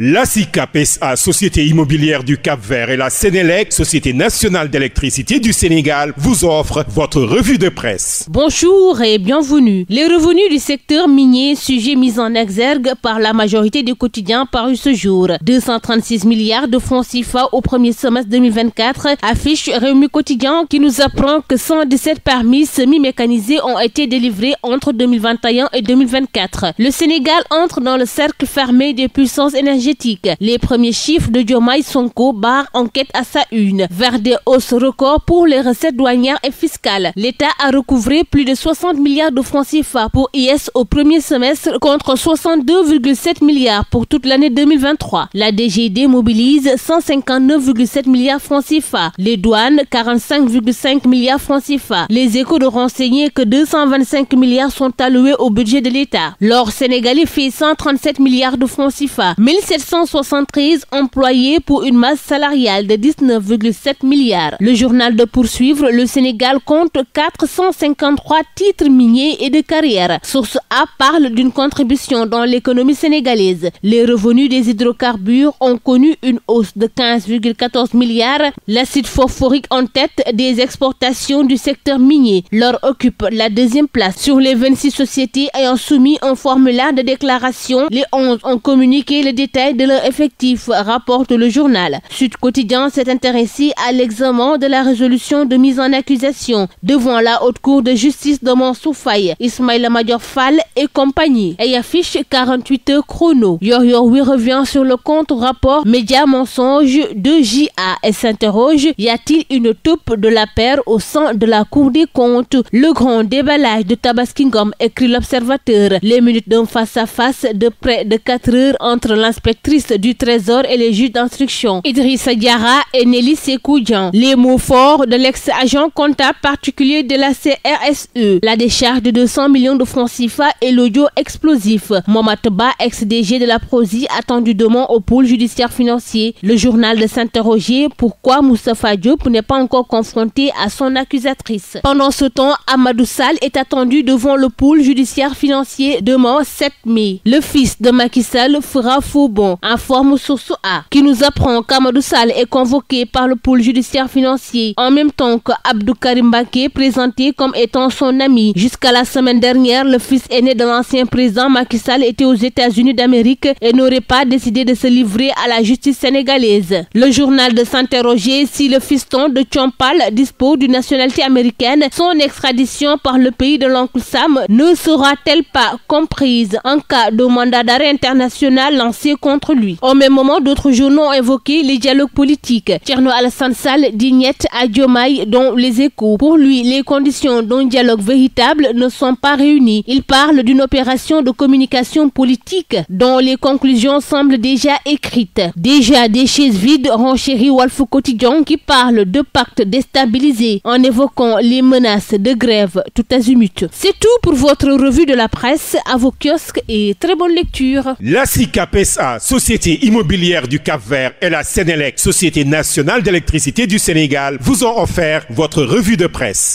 La SICAP SA, Société immobilière du Cap-Vert, et la Sénélec, Société nationale d'électricité du Sénégal, vous offrent votre revue de presse. Bonjour et bienvenue. Les revenus du secteur minier, sujet mis en exergue par la majorité des quotidiens parus ce jour. 236 milliards de francs CFA au premier semestre 2024, affiche Rewmi Quotidien qui nous apprend que 117 permis semi-mécanisés ont été délivrés entre 2021 et 2024. Le Sénégal entre dans le cercle fermé des puissances énergétiques. Les premiers chiffres de Diomaye Sonko barrent enquête à sa une. Vers des hausses records pour les recettes douanières et fiscales. L'État a recouvré plus de 60 milliards de francs CFA pour IS au premier semestre contre 62,7 milliards pour toute l'année 2023. La DGID mobilise 159,7 milliards francs CFA. Les douanes, 45,5 milliards francs CFA. Les Échos de renseigner que 225 milliards sont alloués au budget de l'État. L'or sénégalais fait 137 milliards de francs CFA. 1773 employés pour une masse salariale de 19,7 milliards. Le journal de poursuivre, le Sénégal compte 453 titres miniers et de carrière. Source A parle d'une contribution dans l'économie sénégalaise. Les revenus des hydrocarbures ont connu une hausse de 15,14 milliards. L'acide phosphorique en tête des exportations du secteur minier. L'or occupe la deuxième place. Sur les 26 sociétés ayant soumis un formulaire de déclaration, les 11 ont communiqué le détail de leur effectif, rapporte le journal. Sud Quotidien s'est intéressé à l'examen de la résolution de mise en accusation devant la haute cour de justice de Mansour-Faye, Ismaïla Madior Fall et compagnie, et affiche 48 heures chrono. Yor-Yor revient sur le compte rapport média mensonge de JA et s'interroge: y a-t-il une taupe de la paire au sein de la Cour des comptes? Le grand déballage de Tabaski Ngom, écrit l'Observateur. Les minutes d'un face-à-face de près de 4 heures entre l'inspectrice du Trésor et les juges d'instruction, Idrissa Diarra et Nelly Sékou-Dian. Les mots forts de l'ex-agent comptable particulier de la CRSE. La décharge de 200 millions de francs CFA et l'audio explosif. Mohamed Ba, ex-DG de la Prosi, attendu demain au pôle judiciaire financier. Le journal de s'interroger pourquoi Moustapha Diop n'est pas encore confronté à son accusatrice. Pendant ce temps, Amadou Sall est attendu devant le pôle judiciaire financier demain 7 mai. Le fils de Macky Sall fera faux bond, informe Source A, qui nous apprend qu'Amadou Sall est convoqué par le pôle judiciaire financier en même temps que Abdou Karim Mbacké, présenté comme étant son ami. Jusqu'à la semaine dernière, le fils aîné de l'ancien président Macky Sall était aux États-Unis d'Amérique et n'aurait pas décidé de se livrer à la justice sénégalaise. Le journal de s'interroger si le fiston de Tchompal dispose d'une nationalité américaine, son extradition par le pays de l'oncle Sam ne sera-t-elle pas comprise en cas de mandat d'arrêt international lancé contre lui? Au même moment, d'autres journaux ont évoqué les dialogues politiques. Thierno Alassane Sall dit niet à Diomaye dans Les Échos. Pour lui, les conditions d'un dialogue véritable ne sont pas réunies. Il parle d'une opération de communication politique dont les conclusions semblent déjà écrites. Déjà des chaises vides, renchérit Walf Quotidien qui parle de pacte déstabilisé en évoquant les menaces de grève tout azimut. C'est tout pour votre revue de la presse. À vos kiosques et très bonne lecture. La SICAP SA, Société immobilière du Cap-Vert, et la Sénélec, Société nationale d'électricité du Sénégal, vous ont offert votre revue de presse.